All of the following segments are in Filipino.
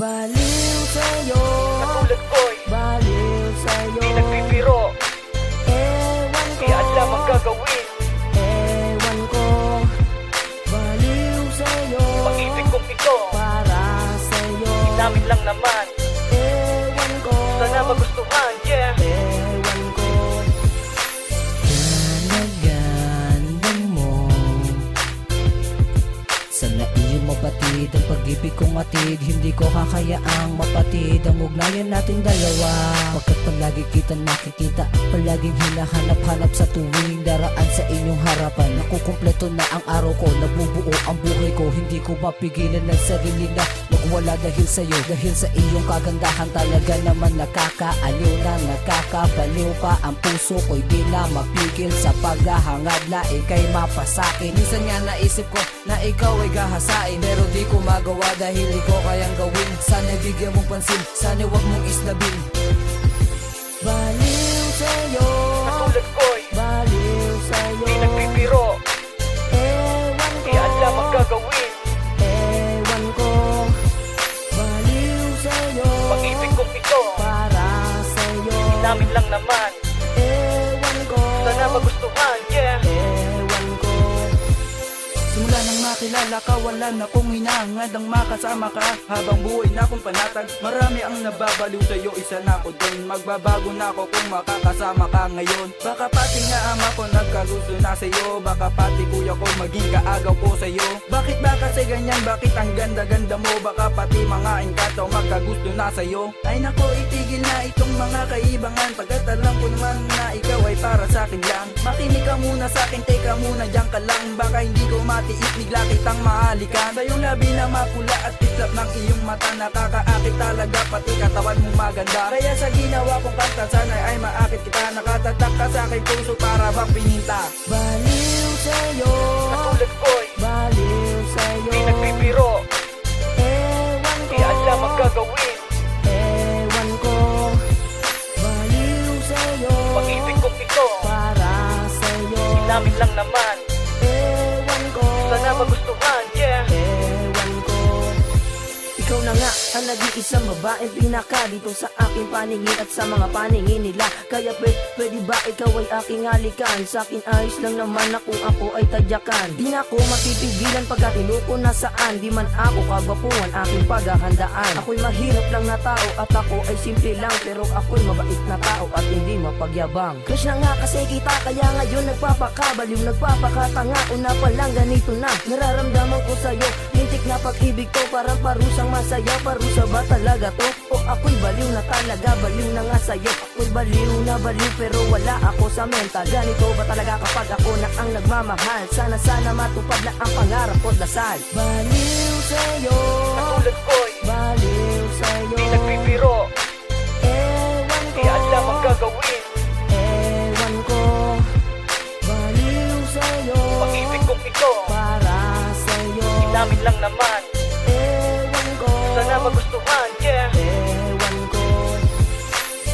Baliw sa'yo, Katulad ko'y baliw sa'yo. di nagbibiro, Ewan ko, di alam ang gagawin. ewan ko. Baliw sa'yo, Pag-ibig kong ito, para sa'yo. namin lang naman. Ewan ko, Sana magustuhan, yeah. ewan ko. Ganda mo, sana iyong mabatid ang pag-ibig kong atid. Hindi ko kakayaang mapatid ang ugnayan nating dalawa. Pagkat palagi kita nakikita, palaging hinahanap-hanap sa tuwing daraan sa inyong harapan. Nakukumpleto na ang araw ko, nabubuo ang buhay ko. Hindi ko mapigilan ng sarili na magwala dahil sa'yo. Dahil sa iyong kagandahan talaga naman nakakaaliw na nakakabaliw pa. Ang puso ko'y di na mapigil sa paghahangad na ika'y mapasakin. Minsan nga naisip ko na ikaw ay gahasain, pero di ko magawa dahil di ko kayang gawin. Sana bigyan mong pansin, sana wag mong islabin. Baliw sa'yo, Katulad ko'y baliw sa'yo. di nagbibiro, Ewan ko, di alam ang gagawin. ewan ko. Baliw sa'yo, Pag-ibig kong ito, para sa'yo. namin lang naman. Ewan ko, Sana magustuhan, yeah. ewan ko. Simula nang makilala ka, wala na kong hinahangad ang makasama ka. Habang buhay na akong panatag, marami ang nababaliw sa'yo, isa na ako dun. Magbabago na ako kung makakasama ka ngayon. Baka pati nga ama ko nagkagusto na sa'yo, baka pati kuya ko maging kaagaw ko sa'yo. Bakit ba kasi ganyan, bakit ang ganda-ganda mo? Baka pati mga engkanto magkagusto na sa'yo. Ay nako, itigil na itong mga kaibangan, pagkat alam ko naman na ikaw ay para sa'kin lang. Makinig ka muna sa'kin, teka muna, diyan ka lang. Baka hindi ko matiis, bigla kitang mahalikan. Sa iyong labi na mapula at tislap ng iyong mata, nakakaakit talaga, pati katawan mong maganda. Kaya sa ginawa kong kanta, sana ay maakit kita. Nakatatak ka sa aking puso para bang pininta. Baliw sa'yo, Katulad ko'y baliw sa'yo. di nagbibiro, Ewan ko, di alam ang gagawin. ewan ko. Baliw sa'yo, Pag-ibig kong ito, para sa'yo. namin lang naman. Ewan ko, Sana magustuhan, yeah. ewan ko. Ikaw na nga ang nag-iisang babaeng pinaka dito sa aking paningin at sa mga paningin nila. Kaya pwede ba ikaw ay aking halikan? Sa akin ayos lang naman na kung ako ay tadyakan. Di na ako mapipigilan pagka tinuko na saan. Di man ako kagwapuan aking paghahandaan. Ako'y mahirap lang na tao at ako ay simple lang, pero ako'y mabait na tao at hindi mapagyabang. Crush na nga kasi kita, kaya ngayon nagpapakabaliw, nagpapakatanga. Una pa lang ganito na nararamdaman ko sa'yo. Mintik na pag-ibig ko, parang parusang masaya. Parusa ba talaga to? O ako'y baliw na talaga, baliw na nga sa'yo. Ako'y baliw na baliw, pero wala ako sa mental. Ganito ba talaga kapag ako na ang nagmamahal? Sana matupad na ang pangarap ko't dasal. Baliw sa'yo, Katulad ko'y baliw sa'yo. di nagbibiro, Ewan ko, di alam ang gagawin. ewan ko. Baliw sa'yo, Pag-ibig kong ito, para sa'yo. namin lang naman. Ewan ko, Sana magustuhan, yeah. ewan ko.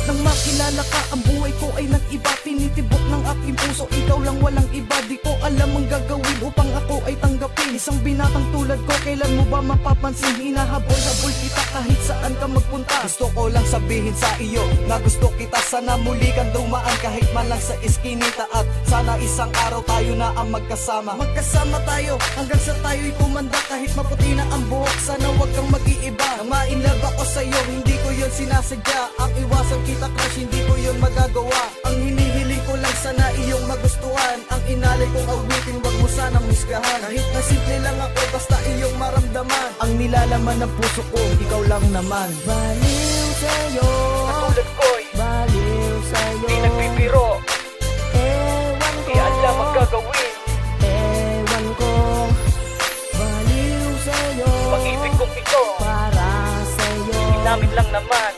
Nang makilala ka, ang buhay ko ay nag-iba. Tinitibok ng aking puso, ikaw lang walang iba. Di ko alam ang gagawin upang ako ay tanggapin. Isang binatang tulad ko, kailan mo ba mapapansin? Hinahabol-habol kita kahit saan ka magpunta. Gusto ko lang sabihin sa iyo na gusto kita. Sana muli kang dumaan kahit man lang sa iskinita. At sana isang araw tayo na ang magkasama. Magkasama tayo hanggang sa tayo'y tumanda. Kahit maputi na ang buhok, sana wag kang mag-iiba. Nang ma-inlove ako sa'yo, hindi ko yun sinasadya. Ang iwasan kita crush, hindi ko yun magagawa. Ang hinihiling ko lang sana iyong magustuhan. Ang inalay kong awitin, wag mo sanang misgahan. Kahit na simple lang ako, basta iyong maramdaman. Ang nilalaman ng puso ko, ikaw lang naman. Baliw sa'yo, Katulad ko'y baliw sa'yo. di nagbibiro, Ewan ko, di alam ang gagawin. ewan ko. Baliw sa'yo, Pag-ibig kong ito, para sa'yo. namin lang naman.